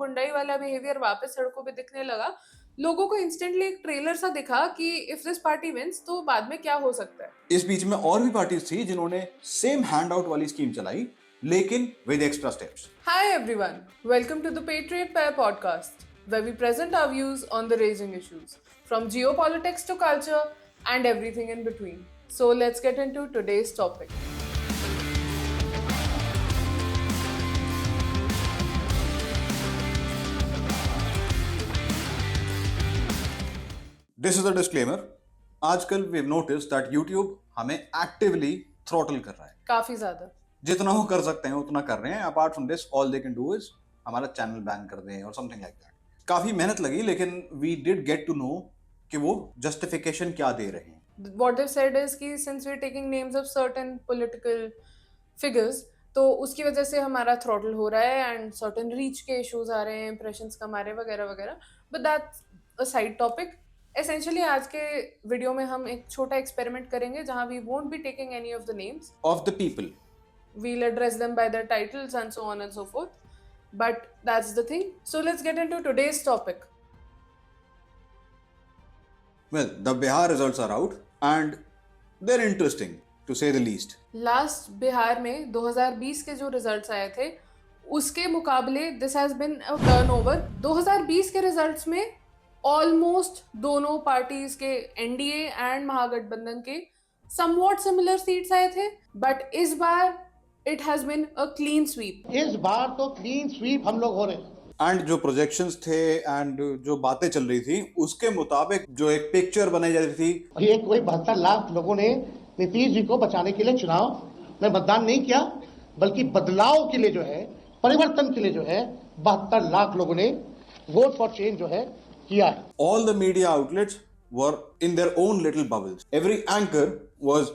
Hyundai वाला behaviour वापस सड़कों पे दिखने लगा। लोगों को इंस्टेंटली एक ट्रेलर सा दिखा कि इफ दिस पार्टी विंस तो बाद में क्या हो सकता है। इस बीच में और भी पार्टीज थी जिन्होंने सेम हैंड आउट वाली स्कीम चलाई, लेकिन with extra steps. Hi everyone, welcome to the Patriot Pair podcast, where we present our views on the raising issues, from geopolitics to culture and everything in between. So let's get into today's topic. This is a disclaimer. आजकल we have noticed that YouTube हमें actively throttle कर रहा है। काफी ज्यादा। जितना वो कर सकते हैं उतना कर रहे हैं। Apart from this all they can do is हमारा चैनल बैन कर दें और समथिंग लाइक दैट। काफी मेहनत लगी, लेकिन we did get to know कि वो जस्टिफिकेशन क्या दे रहे हैं। What they've said is कि since we're taking names of certain political figures, तो उसकी वजह से हमारा throttle हो रहा है and certain reach के issues आ रहे हैं, impressions कम आ रहे हैं वगैरह वगैरह। But that's a side topic. Essentially आज के वीडियो में हम एक छोटा एक्सपेरिमेंट करेंगे जहाँ we won't be taking any of the names. Of the people. We'll address them by their titles and so on and so forth. But that's the thing. So let's get into today's topic. Well, the Bihar results are out and they're interesting to say the least. Last Bihar में 2020 के जो results आए थे उसके मुकाबले this has been a turnover. 2020 के results में almost दोनों पार्टीज के एनडीए एंड महागठबंधन के समवॉट सिमिलर सीट्स आए थे, बट इस बार it has been a clean sweep. इस बार तो क्लीन स्वीप हम लोग हो रहे हैं। एंड जो प्रोजेक्शंस थे एंड जो बातें चल रही थी उसके मुताबिक जो एक पिक्चर बनाई जा रही थी, ये कोई 72 लाख लोगों ने नीतीश जी को बचाने के लिए चुनाव में मतदान नहीं किया, बल्कि बदलाव के लिए जो है, परिवर्तन के लिए जो है 72 लाख लोगों ने वोट फॉर चेंज जो है किया है। all the media outlets were in their own little bubbles. Every anchor was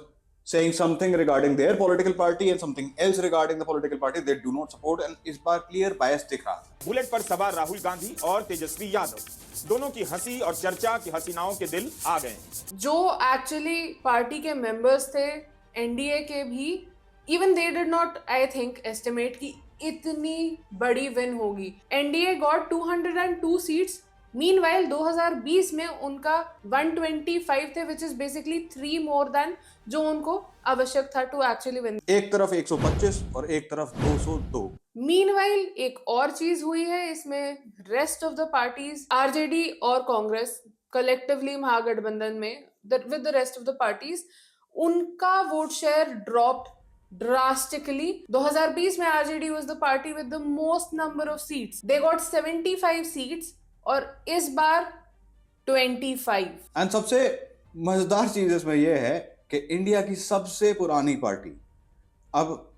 saying something regarding their political party and something else regarding the political party they do not support, and इस बार clear bias दिख रहा था। Bullet पर सवार राहुल गांधी और तेजस्वी यादव दोनों की हंसी और चर्चा की हसीनाओं के दिल आ गए। जो एक्चुअली पार्टी के मेंबर्स थे एनडीए के भी, even they did not I think estimate कि इतनी बड़ी विन होगी। NDA got 202 seats. मीनवाइल 2020 में उनका 125 थे, which is basically 3 more than जो उनको आवश्यक था टू एक्चुअली विन। एक तरफ 125 और एक तरफ 202। मीनवाइल एक और चीज हुई है इसमें, rest of the parties RJD और कांग्रेस कलेक्टिवली महागठबंधन में with the rest of the parties उनका वोट शेयर ड्रॉप्ड ड्रास्टिकली। 2020 में RJD was the party with the most number of seats, they got 75 seats और इस बार 25। एंड सबसे मजेदार चीज इसमें यह है कि इंडिया की सबसे पुरानी पार्टी अब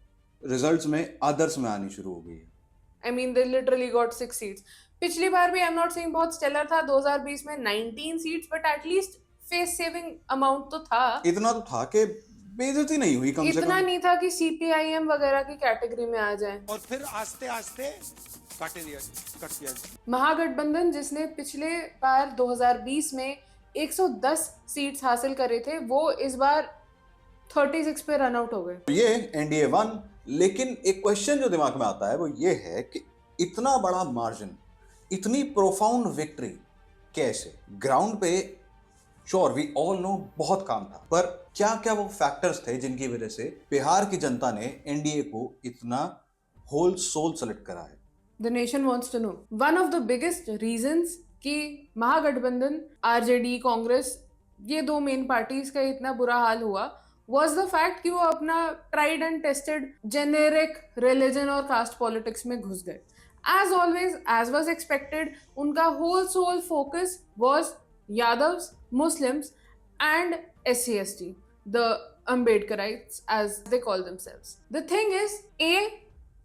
रिजल्ट्स में अदर्स में आनी शुरू हो गई है। I mean, they literally got 6 seats. पिछली बार भी I'm not saying बहुत स्टेलर था 2020 में 19 seats, but at least face saving amount तो था। इतना तो था कि बेइज्जती नहीं हुई कम से इतना कम। नहीं था कि सीपीआईएम वगैरह की कैटेगरी में आ जाए। और फिर आस्ते आस्ते कट दिया। महागठबंधन जिसने पिछले बार 2020 में 110 सीट्स हासिल करे थे, वो इस बार 36 पे रन आउट हो गए। ये एनडीए वन, लेकिन एक क्वेश्चन जो दिमाग में आता है वो ये है कि इतना बड़ा मार्जिन, इतनी प्रोफाउंड विक्ट्री कैसे? ग्राउंड पे श्योर वी ऑल नो बहुत काम था, पर क्या क्या वो फैक्टर्स थे जिनकी वजह से बिहार की जनता ने एनडीए को इतना होल सोल सेलेक्ट करा है? The nation wants to know. One of the biggest reasons कि महागठबंधन आरजेडी कांग्रेस ये दो मेन पार्टीज का इतना बुरा हाल हुआ was the fact कि वो अपना tried and tested generic religion और caste politics में घुस गए। As always, as was expected, उनका whole soul focus was Yadavs, Muslims and SC/ST, the Ambedkarites as they call themselves. The thing is,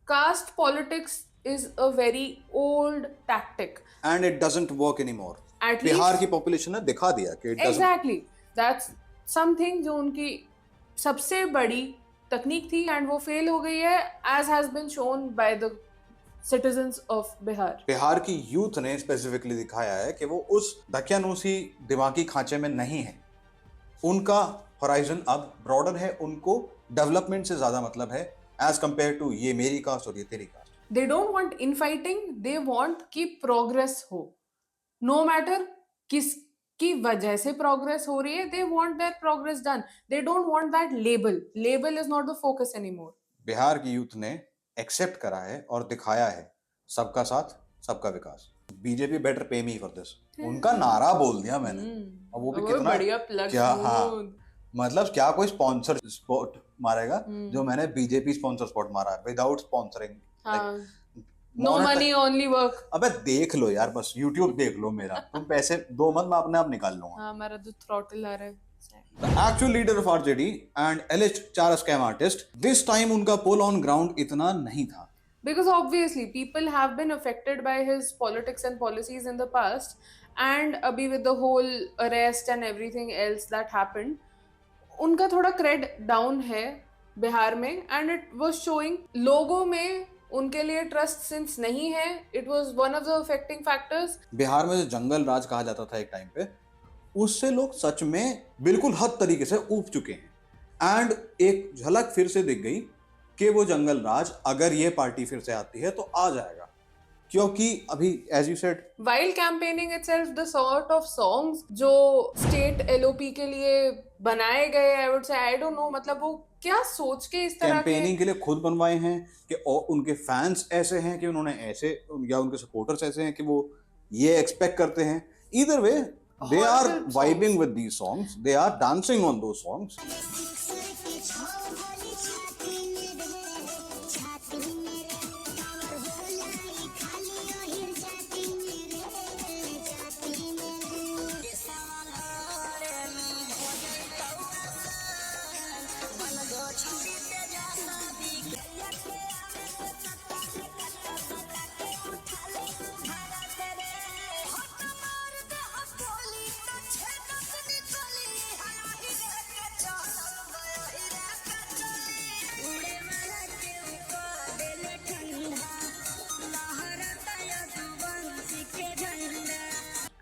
caste politics is a very old tactic. And it doesn't work anymore. At Bihar least- की population ने दिखा दिया कि it doesn't. Exactly. That's something जो उनकी सबसे बड़ी तकनीक थी एंड वो फेल हो गई है, as has been shown by the citizens of Bihar. Bihar की यूथ ने स्पेसिफिकली दिखाया है कि वो उस दकियानूसी दिमागी खांचे में नहीं है। उनका होराइजन अब ब्रॉडर है, उनको डेवलपमेंट से ज्यादा मतलब है एज कंपेयर टू ये मेरी कास्ट और ये तेरी caste. They don't want infighting, they want कि प्रोग्रेस हो, नो मैटर किसकी वजह से प्रोग्रेस हो रही है, they want that progress done, they don't want that label is not the focus anymore. Bihar की यूथ ने एक्सेप्ट करा है और दिखाया है सबका साथ सबका विकास। बीजेपी बेटर पे मी फॉर दिस, उनका नारा बोल दिया मैंने। और वो भी कितना बढ़िया प्लग क्या, हाँ smooth। मतलब क्या कोई स्पॉन्सर स्पॉट मारेगा जो मैंने बीजेपी स्पॉन्सर स्पॉट मारा है विदाउट स्पॉन्सरिंग। हाँ, नो मनी ओनली वर्क। अबे देख लो यार, बस यूट्यूब देख लो मेरा, तुम पैसे दो मत, मैं अपने आप निकाल लूंगा। हाँ, हमारा जो थ्रॉटल आ रहा है। The actual leader of RJD and alleged चार scam artist, this time उनका pull on ground इतना नहीं था। Because obviously people have been affected by his politics and policies in the past, and abhi with the whole arrest and everything else that happened, उनका थोड़ा crate down है बिहार में, and it was showing लोगों में उनके लिए trust since नहीं है, it was one of the affecting factors. Bihar में जो जंगल राज कहा जाता था एक टाइम पे, उससे लोग सच में बिल्कुल हद तरीके से ऊब चुके हैं। एंड एक झलक फिर से दिख गई कि वो जंगल राज अगर ये पार्टी फिर से आती है तो आ जाएगा, क्योंकि अभी as you said While campaigning itself, the sort of songs जो स्टेट एलओपी के लिए बनाए गए, I would say, I don't know, मतलब वो क्या सोच के इस तरह कैंपेनिंग के लिए खुद बनवाए हैं कि उनके फैंस ऐसे हैं कि उन्होंने ऐसे, या उनके सपोर्टर्स ऐसे हैं कि वो ये एक्सपेक्ट करते हैं। Either way they are vibing with these songs, they are dancing on those songs.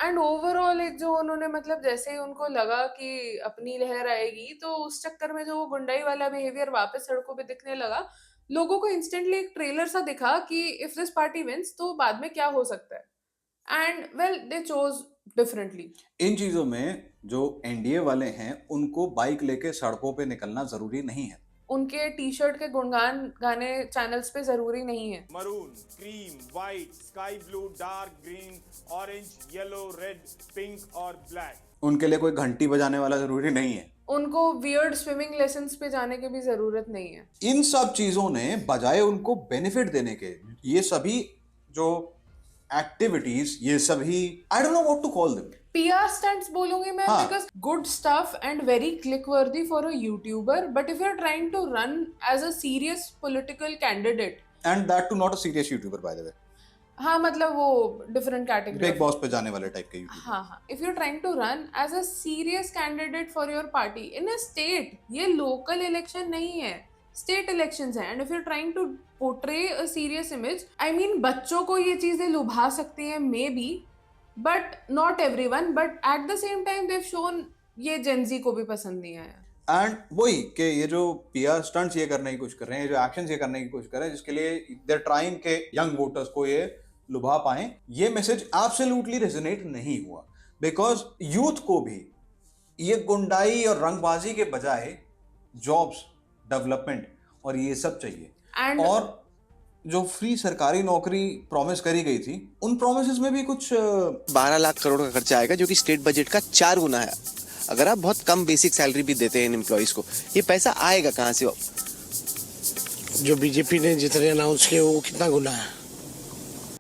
And overall एक जो उन्होंने मतलब जैसे ही उनको लगा कि अपनी लहर आएगी, तो उस चक्कर में जो वो गुंडाई वाला बिहेवियर वापस सड़कों पे दिखने लगा, लोगों को इंस्टेंटली एक ट्रेलर सा दिखा कि इफ दिस पार्टी विंस तो बाद में क्या हो सकता है, and well they chose differently. इन चीजों में जो एनडीए वाले हैं उनको बाइक लेके सड़कों पे निकलना जरूरी नहीं है, उनके टी शर्ट के गुणगान गाने चैनल्स पे जरूरी नहीं है। Maroon, cream, white, sky blue, dark green, orange, yellow, red, pink और ब्लैक। उनके लिए कोई घंटी बजाने वाला जरूरी नहीं है, उनको वियर्ड स्विमिंग लेसन्स पे जाने की भी जरूरत नहीं है। इन सब चीजों ने बजाय उनको बेनिफिट देने के, ये सभी जो एक्टिविटीज, ये सभी I don't know what to call them, PR stunts बोलूंगी मैं, हाँ. because good stuff and very click worthy for a YouTuber, but if you're trying to run as a serious political candidate, and that too not a serious YouTuber by the way, हाँ मतलब वो different category, big boss पे जाने वाले type के YouTuber. हाँ हाँ, if you're trying to run as a serious candidate for your party in a state, ये local election नहीं है, state elections है, and if you're trying to portray a serious image, I mean बच्चों को ये चीजें लुभा सकती हैं maybe, but not everyone, but at the same time they've shown ये Gen Z को भी पसंद नहीं आया। एंड वही कि ये जो पीआर स्टंट्स ये करने की कोशिश कर रहे हैं, ये जो एक्शंस ये करने की कोशिश कर रहे हैं, जिसके लिए दे आर ट्राइंग के यंग वोटर्स को ये लुभा पाए, ये मैसेज एब्सोल्युटली रेजोनेट नहीं हुआ, बिकॉज यूथ को भी ये गुंडाई और रंगबाजी के बजाय जॉब्स, डेवलपमेंट और ये सब चाहिए। And और जो फ्री सरकारी नौकरी प्रॉमिस करी गई थी, उन प्रोमिस में भी कुछ 12 लाख करोड़ का खर्चा आएगा, जो कि स्टेट बजट का 4 गुना है। अगर आप बहुत कम बेसिक सैलरी भी देते हैं इन एम्प्लॉइज को, ये पैसा आएगा कहाँ से? जो बीजेपी ने जितने अनाउंस किए वो कितना गुना है?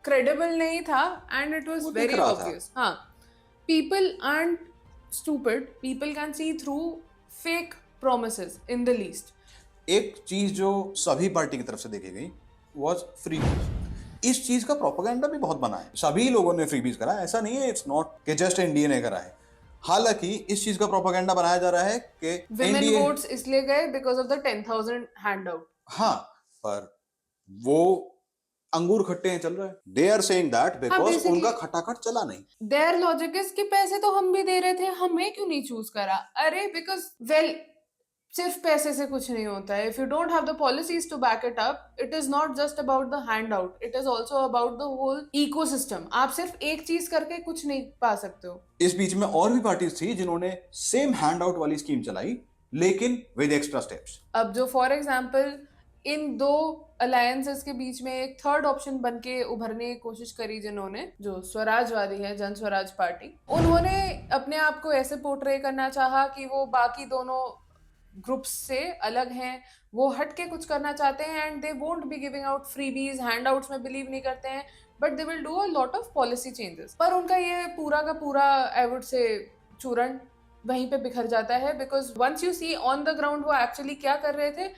credible नहीं था, and it was वो दिख very रहा था। obvious। हाँ, people aren't stupid, people can see through fake promises in the least। एक चीज जो सभी पार्टी की तरफ से देखी गई वाज फ्रीबीज। इस चीज का प्रोपेगेंडा भी बहुत बना है, सभी लोगों ने फ्रीबीज करा, ऐसा नहीं है, इट्स नॉट कि जस्ट एनडीए ने करा है। हालांकि इस चीज का प्रोपेगेंडा बनाया जा रहा है कि women एनडीए, votes इसलिए गए because of the 10,000 handout। हाँ, पर वो अंगूर खट्टे हैं चल रहा है, they are saying that because basically- उनका खटाखट चला नहीं। Their logic is कि पैसे तो हम भी दे रहे थे, हमें क्यों नहीं चूज करा? अरे because well सिर्फ पैसे से कुछ नहीं होता है. If you don't have the policies to back it up, it is not just about the hand out, it is also about the whole ecosystem. आप सिर्फ एक चीज करके कुछ नहीं पा सकते हो. इस बीच में और भी पार्टीज थी जिन्होंने सेम हैंड आउट वाली स्कीम चलाई, लेकिन विद एक्स्ट्रा स्टेप्स. अब जो फॉर एग्जाम्पल इन दो अलायंसेस के बीच में एक थर्ड ऑप्शन बन के उभरने की कोशिश करी जिन्होंने, जो स्वराजवादी है, जन स्वराज पार्टी, उन्होंने अपने आप को ऐसे पोर्ट्रे करना चाहा कि वो बाकी दोनों ग्रुप्स से अलग हैं, वो हट के कुछ करना चाहते हैं, and they won't be giving out freebies, handouts में बिलीव नहीं करते हैं, but they will do a lot of policy changes. पर उनका ये पूरा का पूरा आई वुड से चूरण वहीं पे बिखर जाता है, because once you see on the ground वो एक्चुअली क्या कर रहे थे,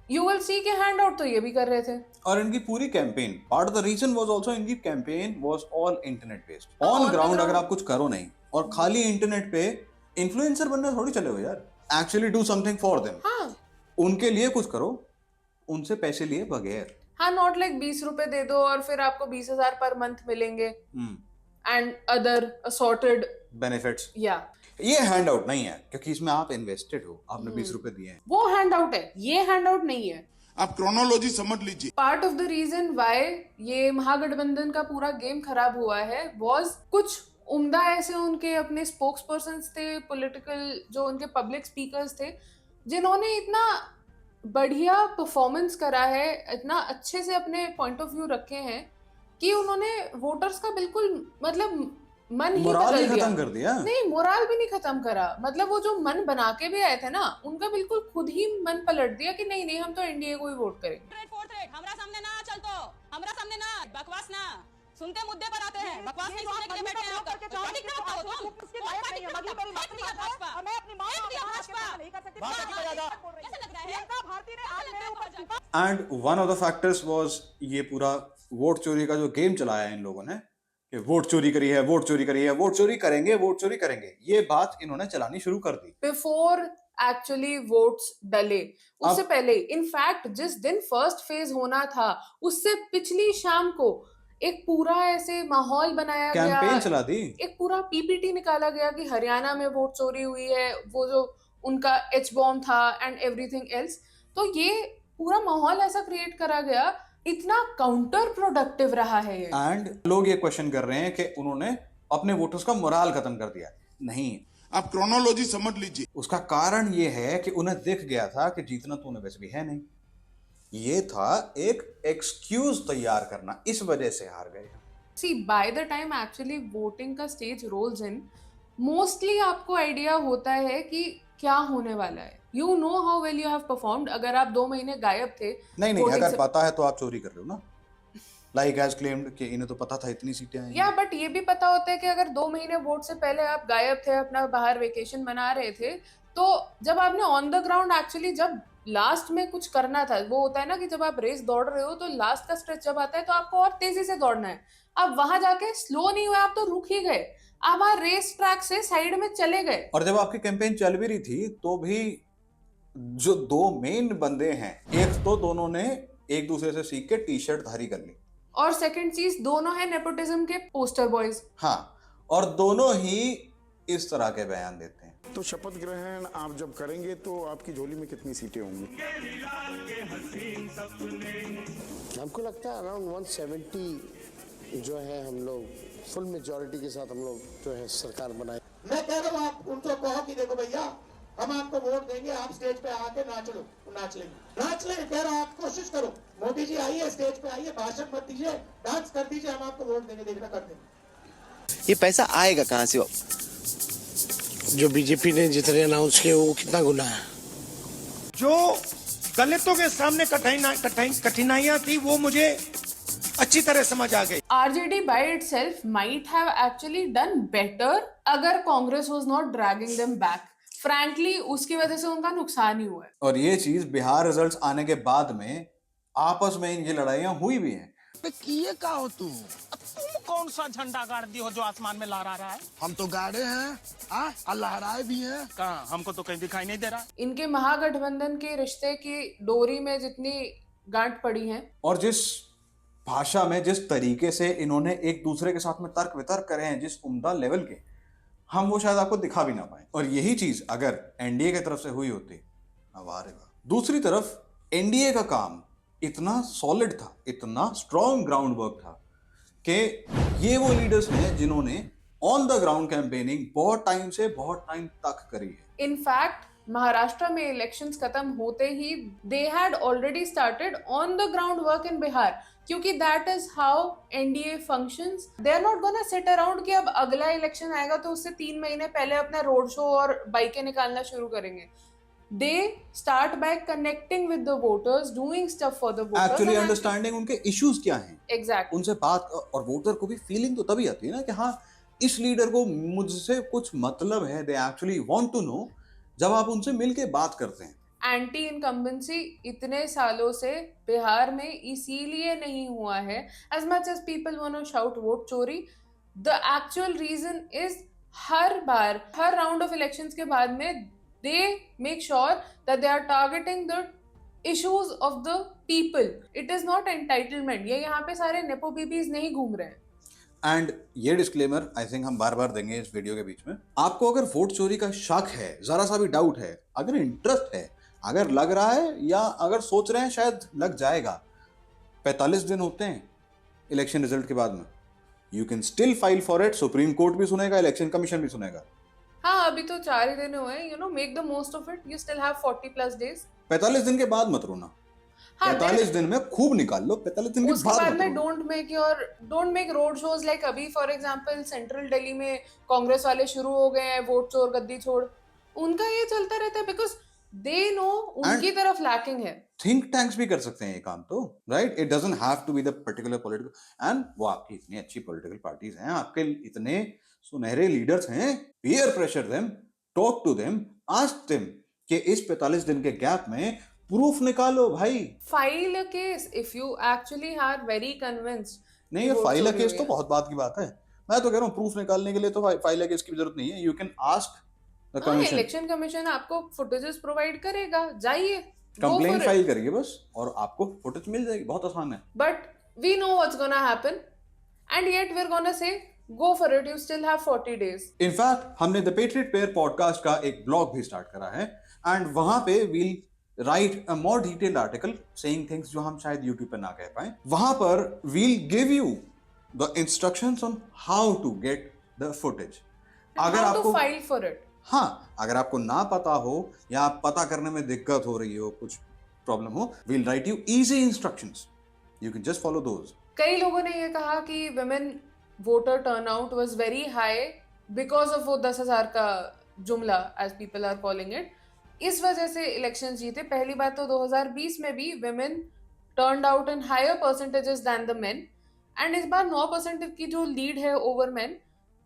यू विल सी के हैंड आउट तो ये भी कर रहे थे. और इनकी पूरी campaign, part of the reason was also इनकी campaign was all internet based. On ground अगर आप कुछ करो नहीं और खाली इंटरनेट पे इन्फ्लुएंसर बनने थोड़ी चले हो यार. Actually do something for them. हाँ, उनके लिए कुछ करो, उनसे पैसे लिए बगैर. हाँ, नॉट लाइक 20 रुपए दे दो और फिर आपको 20,000 पर मंथ मिलेंगे एंड अदर असॉर्टेड बेनिफिट्स. या ये हैंड आउट नहीं है, क्योंकि इसमें आप इन्वेस्टेड हो, आपने 20 रुपए दिए हैं. वो हैंड आउट है, ये हैंड आउट नहीं है. आप क्रोनोलॉजी समझ लीजिए. Part of the reason why ये महागठबंधन का पूरा गेम खराब हुआ है वॉज कुछ उम्दा ऐसे उनके अपने स्पोक्स पर्सन्स थे, पॉलिटिकल जो उनके पब्लिक स्पीकर्स थे, जिन्होंने इतना बढ़िया परफॉर्मेंस करा है, इतना अच्छे से अपने पॉइंट ऑफ व्यू रखे हैं कि उन्होंने वोटर्स का बिल्कुल मतलब मन ही मोराल ही बदल दिया. खत्म कर दिया. नहीं, मोराल भी नहीं खत्म करा, मतलब वो जो मन बना के भी आए थे ना, उनका बिल्कुल खुद ही मन पलट दिया कि नहीं नहीं हम तो एनडीए को ही वोट करेंगे. हमरा सामने ना चल, तो हमरा सामने ना बकवास ना, सुनते मुद्दे पर आते हैं, बकवास नहीं सुनने के लिए बैठे हैं. आप पार्टी का हो तुम, कौन पार्टी का एक दिया भाजपा, मैं अपनी मां को भाजपा नहीं कर सकती. कैसे लग रहा है भारती ने आज मेरे ऊपर. And one of the factors was ये पूरा वोट चोरी का जो गेम चलाया इन लोगों ने, कि वोट चोरी करी है, वोट चोरी करी है, वोट चोरी करेंगे, वोट चोरी करेंगे. ये बात इन्होंने चलानी शुरू कर दी बिफोर एक्चुअली वोट्स डले. उससे पहले, इनफैक्ट जिस दिन फर्स्ट फेज होना था उससे पिछली शाम को एक पूरा ऐसे माहौल बनाया गया, कैंपेन चला दी. एक पूरा पीपीटी निकाला गया कि हरियाणा में वोट चोरी हुई है, वो जो उनका एच बॉम्ब था एंड एवरीथिंग एल्स. तो ये पूरा माहौल ऐसा क्रिएट करा गया, इतना काउंटर प्रोडक्टिव रहा है ये. एंड लोग ये क्वेश्चन कर रहे हैं कि उन्होंने अपने वोटर्स का मोराल खत्म कर दिया. नहीं, आप क्रोनोलॉजी समझ लीजिए. उसका कारण ये है कि उन्हें दिख गया था कि जीतना तो उन्हें वैसे भी है नहीं. ये था एक एक्सक्यूज तैयार करना, इस वजह से हार गए. See by the time actually voting का स्टेज रोल्स इन, मोस्टली आपको आइडिया होता है कि क्या होने वाला है. You know how well you have performed. अगर आप 2 महीने गायब थे, नहीं, voting अगर से- पता है तो आप चोरी कर रहे हो ना. लाइक एज क्लेम्ड कि इन्हें तो पता था इतनी सीटें आएंगी. या बट ये भी पता होता है कि अगर 2 महीने वोट से पहले आप गायब थे, अपना बाहर वेकेशन मना रहे थे, तो जब आपने ऑन द ग्राउंड एक्चुअली जब लास्ट में कुछ करना था, वो होता है ना कि जब आप रेस दौड़ रहे हो तो लास्ट का स्ट्रेच जब आता है तो आपको और तेजी से दौड़ना है. आप वहां जाके स्लो नहीं हुए, आप तो रुक ही गए, आप वहां रेस ट्रैक से साइड में चले गए. और जब आपकी कैंपेन चल भी रही थी तो भी जो 2 मेन बंदे हैं, एक तो दोनों ने एक दूसरे से सीख के टी शर्ट धारी कर ली, और सेकंड चीज, दोनों है नेपोटिज्म के पोस्टर बॉयज. हाँ, और दोनों ही इस तरह के बयान देते हैं. तो शपथ ग्रहण आप जब करेंगे तो आपकी झोली में कितनी सीटें होंगी? हमको लगता है अराउंड 170 जो है हम लोग फुल मेजॉरिटी के साथ हम लोग जो है सरकार बनाए. मैं कह रहा हूँ आप उनको कहो कि देखो भैया हम आपको वोट देंगे, आप स्टेज पे आके नाच लो, नाच लेंगे. कह रहा हूँ आप कोशिश करो, मोदी जी आइए स्टेज पे आइए, भाषण मत दीजिए, डांस कर दीजिए, हम आपको वोट देंगे, देखना कर देंगे. ये पैसा आएगा कहाँ से? जो बीजेपी ने जितने अनाउंस किए वो कितना गुना है? जो दलितों के सामने कठिनाइयां थी वो मुझे अच्छी तरह समझ आ गई. RJD by itself might have actually done better अगर Congress was not dragging them back. Frankly, उसकी वजह से उनका नुकसान ही हुआ है. और ये चीज बिहार रिजल्ट्स आने के बाद में आपस में ये लड़ाइयां हुई भी हैं. किए का हो तुम कौन सा झंडा गाड़ दी हो जो आसमान में लहरा रहा है? हम तो गाड़े हैं और लहराए भी हैं. कहाँ? हमको तो कहीं दिखाई नहीं दे रहा. इनके महागठबंधन के रिश्ते की डोरी में जितनी गांठ पड़ी है, और जिस भाषा में, जिस तरीके से इन्होंने एक दूसरे के साथ में तर्क वितर्क करे हैं, जिस उम्दा लेवल के, हम वो शायद आपको दिखा भी ना पाए. और यही चीज अगर एनडीए की तरफ से हुई होती वाह रे वाह। दूसरी तरफ एनडीए का काम इतना सॉलिड था, इतना स्ट्रॉन्ग ग्राउंड वर्क था कि ये वो लीडर्स हैं जिन्होंने ऑन द ग्राउंड कैंपेनिंग बहुत टाइम तक करी है। इनफैक्ट महाराष्ट्र में इलेक्शंस खत्म होते ही they had already started on the ground work in Bihar, क्योंकि that is how NDA functions. They are not gonna sit around कि अब अगला इलेक्शन आएगा तो उससे 3 महीने पहले अपना रोड शो और बाइकें निकालना शुरू करेंगे। They start by connecting with the voters, doing stuff for the voters. Actually understanding उनके इश्यूज क्या हैं, Exactly. उनसे बात, और वोटर को भी फीलिंग तो तभी आती है ना कि हाँ इस लीडर को मुझसे कुछ मतलब है, they actually want to know, जब आप उनसे मिलके बात करते हैं। एंटी इनकम्बेंसी इतने सालों से बिहार में इसीलिए नहीं हुआ है, as much as people want to shout vote चोरी, the actual reason is her bar her round of elections के बाद में they make sure that they are targeting the issues of the people. It is not entitlement. ये यहाँ पे सारे nepo बीबीज नहीं घूम रहे हैं। एंड ये डिस्क्लेमर आई थिंक हम बार बार देंगे इस वीडियो के बीच में। आपको अगर वोट चोरी का शक है, जरा सा भी डाउट है, अगर इंटरेस्ट है, अगर लग रहा है या अगर सोच रहे हैं शायद लग जाएगा, 45 दिन होते हैं इलेक्शन रिजल्ट के बाद में, you can still file for it. Supreme court भी सुनेगा, इलेक्शन कमीशन भी सुनेगा। हाँ, अभी तो 4 ही दिन हुए हैं, you know, make the most of it. You still have 40+ days. 45 दिन के बाद मत रोना। हाँ, 45 दिन में खूब निकाल लो, 45 दिन के उसके बाद बाद मत में रोना। Don't make road shows like अभी फॉर एग्जांपल सेंट्रल दिल्ली में कांग्रेस वाले शुरू हो गए हैं, वोट चोर गद्दी छोड़, उनका ये चलता रहता है बिकॉज दे नो उनकी तरफ लैकिंग है। थिंक टैंक्स भी कर सकते हैं ये काम तो, right? It doesn't have to be the particular political, and वो आपकी इतनी अच्छी पॉलिटिकल पार्टीज हैं, आपके इतने सुनहरे लीडर्स हैं, peer pressure them, talk to them, ask them कि इस 45 दिन के गैप में प्रूफ निकालो भाई। File a case if you actually are very convinced. नहीं, ये फाइल अ केस तो बहुत बात की बात है। मैं तो कह रहा हूँ प्रूफ निकालने के लिए तो फाइल अ केस की जरूरत नहीं है। You can ask the commission. Election commission आपको फुटेजेस प्रोवाइड करेगा, जाइए कंप्लेंट फाइल करिए बस और आपको फुटेज मिल जाएगी, बहुत आसान है। But we know what's gonna happen and yet we are gonna say go for it, you still have 40 days. In fact हमने द पेट्रियट पेयर पॉडकास्ट का एक ब्लॉग भी स्टार्ट करा है एंड वहां पे we'll write a more detailed article saying things जो हम शायद यूट्यूब पे ना कह पाए। वहां पर we'll give you the instructions on how to get the footage. अगर आपको फाइल फॉर इट, हाँ, अगर आपको ना पता हो या आप पता करने में दिक्कत हो रही हो, कुछ प्रॉब्लम हो, we'll write you easy instructions, you can just follow those. कई लोगों ने ये कहा कि women voter turnout was very high because of वो 10,000 का जुमला as people are calling it, इस वजह से इलेक्शन जीते। पहली बात तो 2020 में भी women turned out in higher percentages than the men, and इस बार 9% की जो लीड है over men,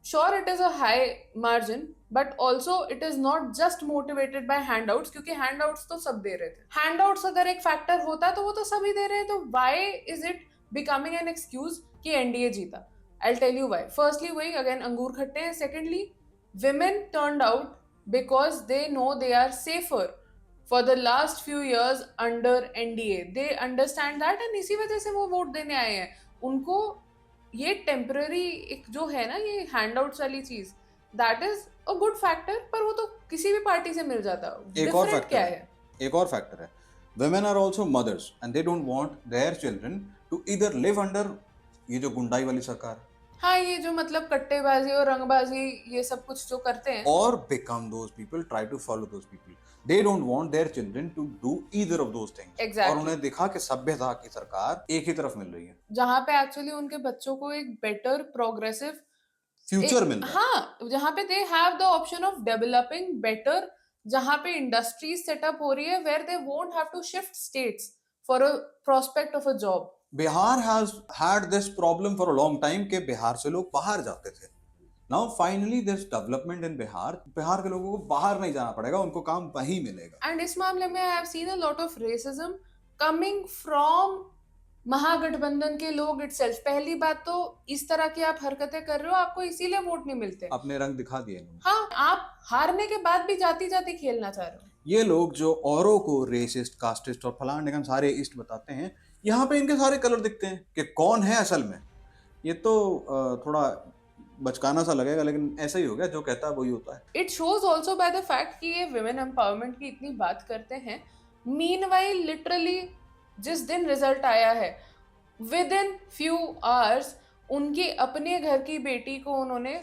sure it is a high margin, but also it is not just motivated by handouts, क्योंकि handouts तो सब दे रहे थे। handouts अगर एक फैक्टर होता तो वो तो सभी दे रहे हैं, तो why is it becoming an excuse कि एनडीए जीता? I'll tell you why. Firstly, वही again अंगूर खट्टे हैं. Secondly, women turned out because they know they are safer for the last few years under NDA. They understand that and इसी वजह से वो वोट देने आए हैं। उनको ये टेम्पररी एक जो है ना ये हैंडआउट्स वाली चीज, that is a good factor, पर वो तो किसी भी पार्टी से मिल जाता। एक और फैक्टर क्या है? एक और फैक्टर है, women are also mothers and they don't want their children to either live under ये जो गुंडाई वाली सरकार, हाँ, ये जो मतलब कट्टेबाजी और रंगबाजी ये सब कुछ जो करते हैं, और become those people, try to follow those people. They don't want their children to do either of those things. Exactly. और उन्हें दिखा कि सभ्यता की सरकार एक ही तरफ मिल रही है, जहाँ पे एक्चुअली उनके बच्चों को एक बेटर प्रोग्रेसिव फ्यूचर मिल रहा है। हाँ, जहाँ पे they have the option of developing better, जहाँ पे इंडस्ट्रीज सेटअप हो रही है where they won't have to shift states for a prospect of a job. Bihar has had this problem for a long time कि बिहार से लोग बाहर जाते थे। Now finally this development in Bihar, Bihar के लोगों को बाहर नहीं जाना पड़ेगा, उनको काम वहीं मिलेगा। एंड इस मामले में I have seen a lot of racism coming from Mahagathbandhan के लोग इटसेल्फ। पहली बात तो इस तरह की आप हरकतें कर रहे हो, आपको इसीलिए वोट नहीं मिलते। अपने रंग दिखा दिए इन्होंने। हाँ, आप हारने के बाद भी जाती जाती खेलना चाह रहे हो। ये लोग जो औरों को रेसिस्ट, कास्टिस्ट और फलान निगम सारे ईस्ट बताते हैं, यहाँ पे इनके सारे कलर दिखते हैं कि कौन है असल में। ये तो थोड़ा बचकाना सा लगेगा, लेकिन ऐसा ही हो गया, जो कहता है वही होता है। It shows also by the fact कि ये विमेन एम्पावरमेंट की इतनी बात करते हैं, मीनवाइल लिटरली जिस दिन रिजल्ट आया है, विद इन फ्यू आवर्स उनकी अपने घर की बेटी को उन्होंने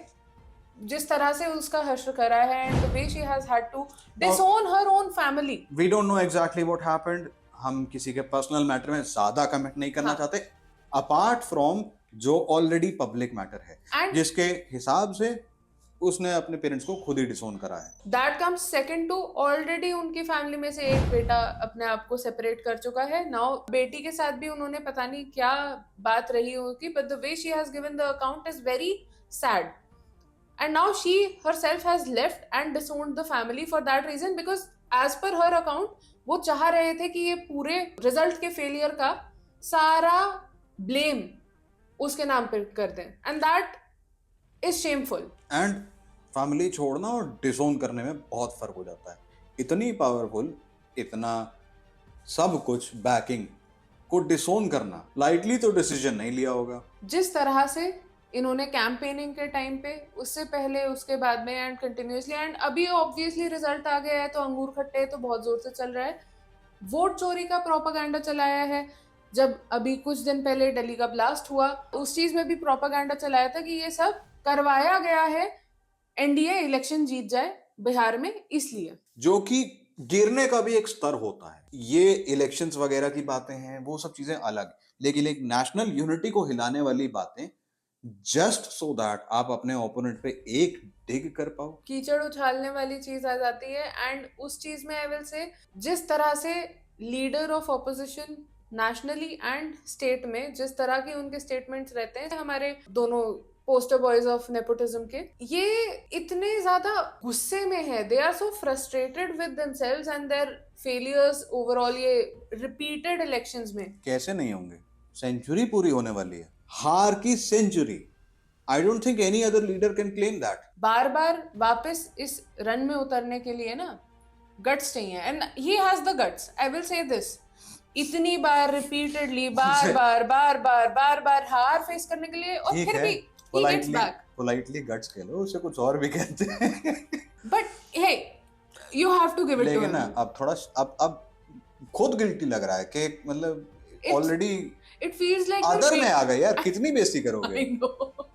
जिस तरह से उसका हश्र करा है, and the way she has had to disown her own family. We don't know exactly what happened, हम किसी के पर्सनल मैटर में ज्यादा कमेंट नहीं करना चाहते, अपार्ट फ्रॉम जो ऑलरेडी पब्लिक मैटर है, जिसके हिसाब से उसने अपने पेरेंट्स को खुद ही डिसोन करा है। That comes second to, already उनकी फैमिली में से एक बेटा अपने आप को सेपरेट कर चुका है। नाउ बेटी के साथ भी उन्होंने पता नहीं क्या बात रही होगी, but the way she has given the account is very sad, and now she herself has left and disowned the family for that reason, because as per her account वो चाह रहे थे कि ये पूरे रिजल्ट के फेलियर का सारा ब्लेम उसके नाम पर कर दें, and that is shameful. And family छोड़ना और डिसोन करने में बहुत फर्क हो जाता है। इतनी पावरफुल, इतना सब कुछ बैकिंग को डिसोन करना लाइटली तो डिसीजन नहीं लिया होगा। जिस तरह से इन्होंने कैंपेनिंग के टाइम पे, उससे पहले, उसके बाद में, एंड कंटिन्यूसली, एंड अभी ऑब्वियसली रिजल्ट आ गया है तो अंगूर खट्टे तो बहुत जोर से चल रहा है। वोट चोरी का प्रोपागेंडा चलाया है। जब अभी कुछ दिन पहले दिल्ली का ब्लास्ट हुआ, उस चीज में भी प्रोपागेंडा चलाया था कि ये सब करवाया गया है एनडीए इलेक्शन जीत जाए बिहार में, इसलिए। जो कि गिरने का भी एक स्तर होता है। ये इलेक्शंस वगैरह की बातें हैं, वो सब चीजें अलग, लेकिन एक नेशनल यूनिटी को हिलाने वाली बातें, जस्ट सो दैट आप अपने ओपोनेंट पे एक डिग कर पाओ, कीचड़ उछालने वाली चीज आ जाती है। एंड उस चीज में आई विल से, जिस तरह से leader of opposition nationally and state में जिस तरह के उनके स्टेटमेंट्स रहते हैं, हमारे दोनों पोस्टर बॉयज ऑफ नेपोटिज्म के, ये इतने ज्यादा गुस्से में है, they are so frustrated with themselves and their failures overall, ये रिपीटेड इलेक्शंस में। कैसे नहीं होंगे? सेंचुरी पूरी होने वाली है, हार की century. I don't think any other leader can claim that. बार बार वापस इस रन में उतरने के लिए ना गट्स चाहिए, and he has the guts, I will say this. इतनी बार रिपीटेडली बार हार फेस करने के लिए, और फिर भी he gets back. Politely guts कह लो, उसे कुछ और भी कहते हैं। But hey, you have to give it to him. लेकिन ना अब थोड़ा अब खुद गिल्टी लग रहा है कि मतलब already it feels like other में आ गए यार, कितनी बेइज्जती करोगे? I know.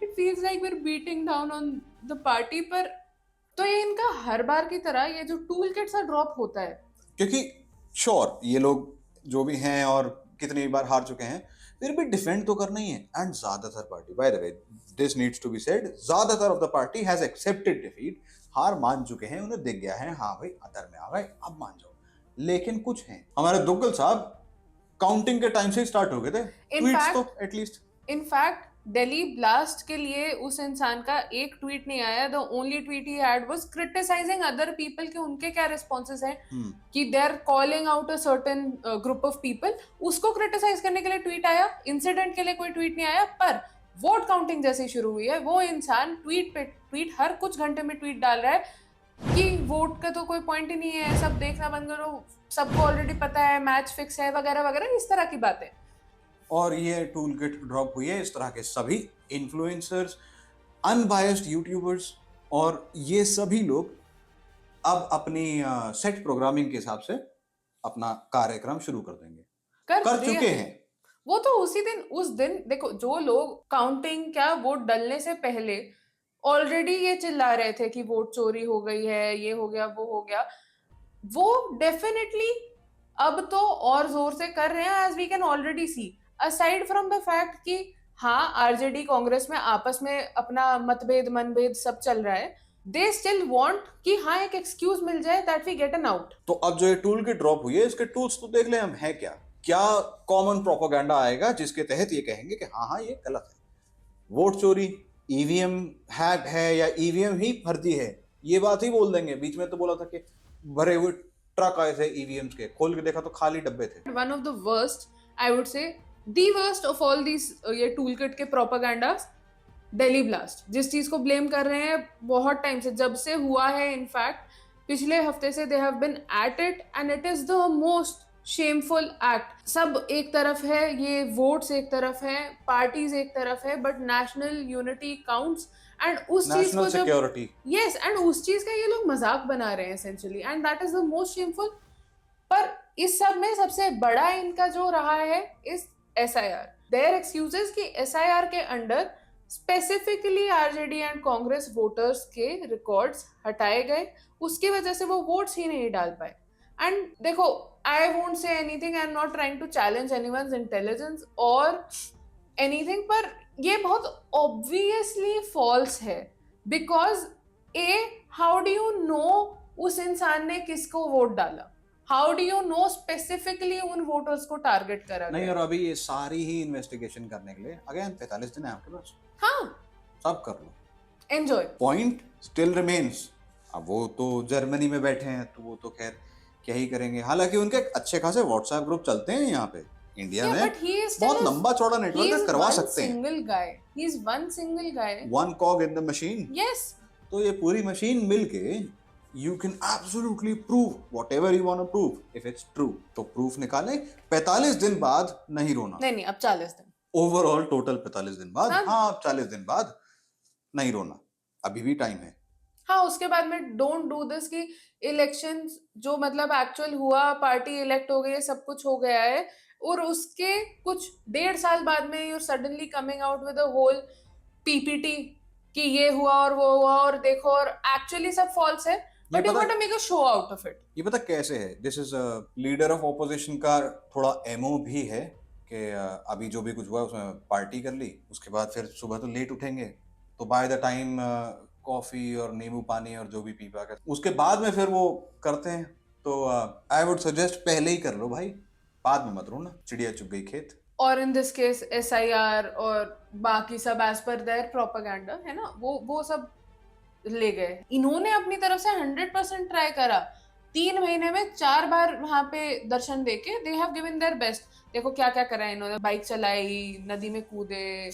It feels like we're beating down on the party, पर तो ये इनका हर बार की तरह ये जो टूल किट सा ड्रॉप होता है, क्योंकि श्योर ये लोग जो भी हैं और कितनी बार हार चुके हैं, फिर भी डिफेंड तो करना ही है। एंड ज्यादातर party, by the way this needs to be said, ज्यादातर of the party has accepted defeat, हार मान चुके हैं, उन्हें दिख गया है, हाँ भाई अदर में आ गए, अब मान जाओ। लेकिन कुछ हैं, हमारे दुग्गल साहब काउंटिंग के टाइम से स्टार्ट हो गए थे ट्वीट्स तो एटलीस्ट। इनफैक्ट दिल्ली ब्लास्ट के लिए उस इंसान का एक ट्वीट नहीं आया। The only tweet he had was criticising other people कि उनके क्या रिस्पॉन्सेस हैं, कि they are calling out a certain group of people, उसको क्रिटिसाइज करने के लिए ट्वीट आया, इंसिडेंट के लिए कोई ट्वीट नहीं आया। पर वोट काउंटिंग जैसे शुरू हुई है, वो इंसान ट्वीट पे ट्वीट, हर कुछ घंटे में ट्वीट डाल रहा है कि वोट का तो कोई पॉइंट ही नहीं है, सब देखना बंद करो, सबको ऑलरेडी पता है, मैच फिक्स है, वगैरह वगैरह, इस तरह की बातें। और ये टूल किट ड्रॉप हुई है इस तरह के सभी इन्फ्लुएंसर्स, अनबायस्ड यूट्यूबर्स, और ये सभी लोग अब अपनी सेट प्रोग्रामिंग के हिसाब से अपना कार्यक्रम शुरू कर देंगे, कर चुके हैं। वो तो उस दिन देखो, जो लोग काउंटिंग क्या वोट डलने से पहले ऑलरेडी ये चिल्ला रहे थे कि वोट चोरी हो गई है, ये हो गया, वो हो गया, वो डेफिनेटली अब तो और जोर से कर रहे हैं, as we can already see. Aside from the fact कि हाँ आरजेडी कांग्रेस में आपस में अपना मतभेद मनभेद सब चल रहा है, दे स्टिल वांट कि हाँ एक एक्सक्यूज मिल जाए that we get an out. तो अब जो ये टूल किट ड्रॉप हुई है, इसके टूल्स तो देख ले हम है क्या कॉमन प्रोपेगेंडा आएगा जिसके तहत ये कहेंगे कि हाँ ये गलत है, वोट चोरी, ईवीएम हैक है या ईवीएम ही फर्जी है, ये बात ही बोल देंगे। बीच में तो बोला था कि भरे हुए ट्रक आए थे ईवीएम्स के, खोल के देखा तो खाली डब्बे थे। One of the worst, I would say the worst of all this ये टूल किट के प्रोपेगेंडास, दिल्ली ब्लास्ट, जिस चीज को ब्लेम कर रहे हैं बहुत टाइम से, जब से हुआ है, इनफैक्ट पिछले हफ्ते से they have been at it, and it is the most shameful act. सब एक तरफ है, ये वोट्स एक तरफ है, पार्टीज एक तरफ है, but national unity counts. And उस चीज नेशनल को जब सिक्योरिटी, यस, एंड उस चीज का ये लोग मजाक बना रहे हैं essentially, and that is the most shameful. पर इस सब में सबसे बड़ा इनका जो रहा है इस SIR। देयर एक्सक्यूजेस कि SIR के under specifically RJD and Congress voters के रिकॉर्ड्स हटाए गए, उसकी वजह से वो वोट्स ही नहीं डाल पाए। एंड देखो, I won't say anything, I am not trying to challenge anyone's intelligence और एनीथिंग, पर ये बहुत ऑब्वियसली फॉल्स है। Because how do you know उस इंसान ने किसको वोट डाला? How do you know specifically उन वोटर्स को टारगेट करा नहीं। गया? और अभी ये सारी ही इन्वेस्टिगेशन करने के लिए अगेन 45 दिन है आपके पास, हाँ, सब कर लो। एंजॉय। Point still remains. अब वो तो जर्मनी में बैठे हैं तो वो तो खैर क्या ही करेंगे। हालांकि उनके अच्छे खासे व्हाट्सएप ग्रुप चलते हैं यहाँ पे इंडिया में, बहुत लंबा चौड़ा नेटवर्क करवा सकते हैं। Single guy, he is one single guy, one कॉग in the machine. Yes. तो ये पूरी मशीन मिलके you can absolutely prove whatever you want to prove if it's true। तो प्रूफ निकाले, 45 दिन बाद नहीं रोना। नहीं, अब 40 दिन ओवरऑल टोटल 45 दिन बाद। हाँ। हाँ, अब 40 दिन बाद नहीं रोना, अभी भी टाइम है। हाँ, उसके बाद में डोंट डू दिस कि इलेक्शंस जो मतलब एक्चुअल हुआ, पार्टी इलेक्ट हो गई है, सब कुछ हो गया है, और उसके कुछ 1.5 साल बाद में you suddenly coming out with a whole PPT कि ये हुआ और वो हुआ और देखो, और एक्चुअली सब फॉल्स है, but you want to make a show out of it. ये पता कैसे है? This is leader of opposition का थोड़ा एमओ भी है कि अभी जो भी कुछ हुआ उसमें पार्टी कर ली, उसके बाद फिर सुबह तो लेट उठेंगे, तो बाय द टाइम कॉफी और नींबू पानी और जो भी पी पा कर उसके बाद में फिर वो करते हैं। तो आई वुड सजेस्ट पहले ही कर लो भाई, बाद में मत रोना, चिड़िया चुग गई खेत। और इन दिस केस SIR और बाकी सब एज पर देयर प्रोपेगेंडा है ना, वो सब ले गए। इन्होंने अपनी तरफ से 100% ट्राई करा। 3 महीने में 4 बार वहां पे दर्शन देके they have given their best. देखो क्या क्या करा है इन्होंने, बाइक चलाई, नदी में कूदे,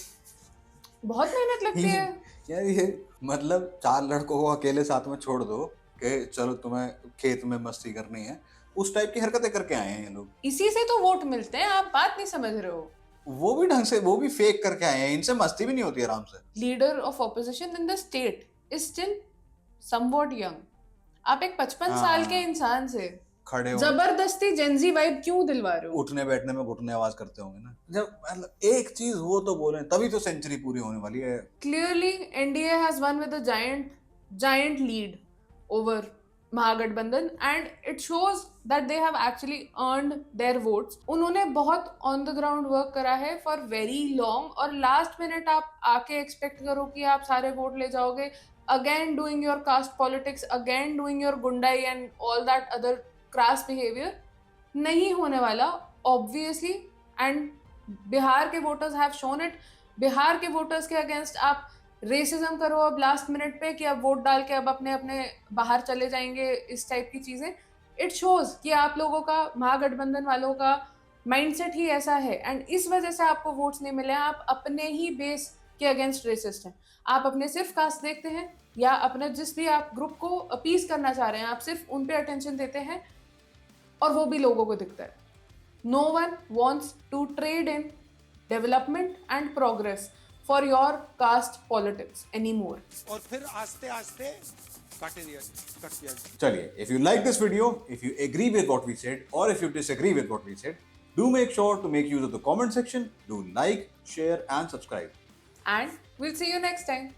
बहुत मेहनत लगती है यार। ये मतलब 4 लड़कों को अकेले साथ में छोड़ दो कि चलो तुम्हें खेत में मस्ती करनी है, उस टाइप की हरकतें करके आए हैं ये लोग। इसी से तो वोट मिलते हैं, आप बात नहीं समझ रहे हो। वो भी ढंग से, वो भी फेक करके आए हैं, इनसे मस्ती भी नहीं होती आराम से। Leader of opposition in the state is still somewhat young. आप एक 55 साल के इंसान से खड़े हो, जबरदस्ती जेंजी वाइब क्यों दिलवा रहे हो? उठने बैठने में घुटने आवाज करते होंगे ना। जब मतलब एक चीज हो तो बोले, तभी तो सेंचुरी पूरी होने वाली है। Clearly, NDA has won with a giant lead over Mahagathbandhan, and it shows that they have actually earned their votes. उन्होंने बहुत on the ground work करा है for very long, और last minute आप आके expect करो कि आप सारे वोट ले जाओगे, again doing your caste politics, again doing your गुंडाई and all that other crass behavior, नहीं होने वाला obviously। and बिहार के voters have shown it. Bihar के वोटर्स के अगेंस्ट आप रेसिज्म करो अब लास्ट मिनट पे कि अब वोट डाल के अब अपने अपने बाहर चले जाएंगे, इस टाइप की चीजें, इट शोज कि आप लोगों का, महागठबंधन वालों का माइंडसेट ही ऐसा है, एंड इस वजह से आपको वोट्स नहीं मिले। आप अपने ही बेस के अगेंस्ट रेसिस्ट हैं। आप अपने सिर्फ कास्ट देखते हैं, या अपने जिस भी आप ग्रुप को अपीज करना चाह रहे हैं, आप सिर्फ उन पे अटेंशन देते हैं, और वो भी लोगों को दिखता है। No one wants to trade in development and progress for your caste politics anymore. और फिर आस्ते आस्ते कट दिया। चलिए, if you like this video, if you agree with what we said, or if you disagree with what we said, do make sure to make use of the comment section. Do like, share and subscribe. And we'll see you next time.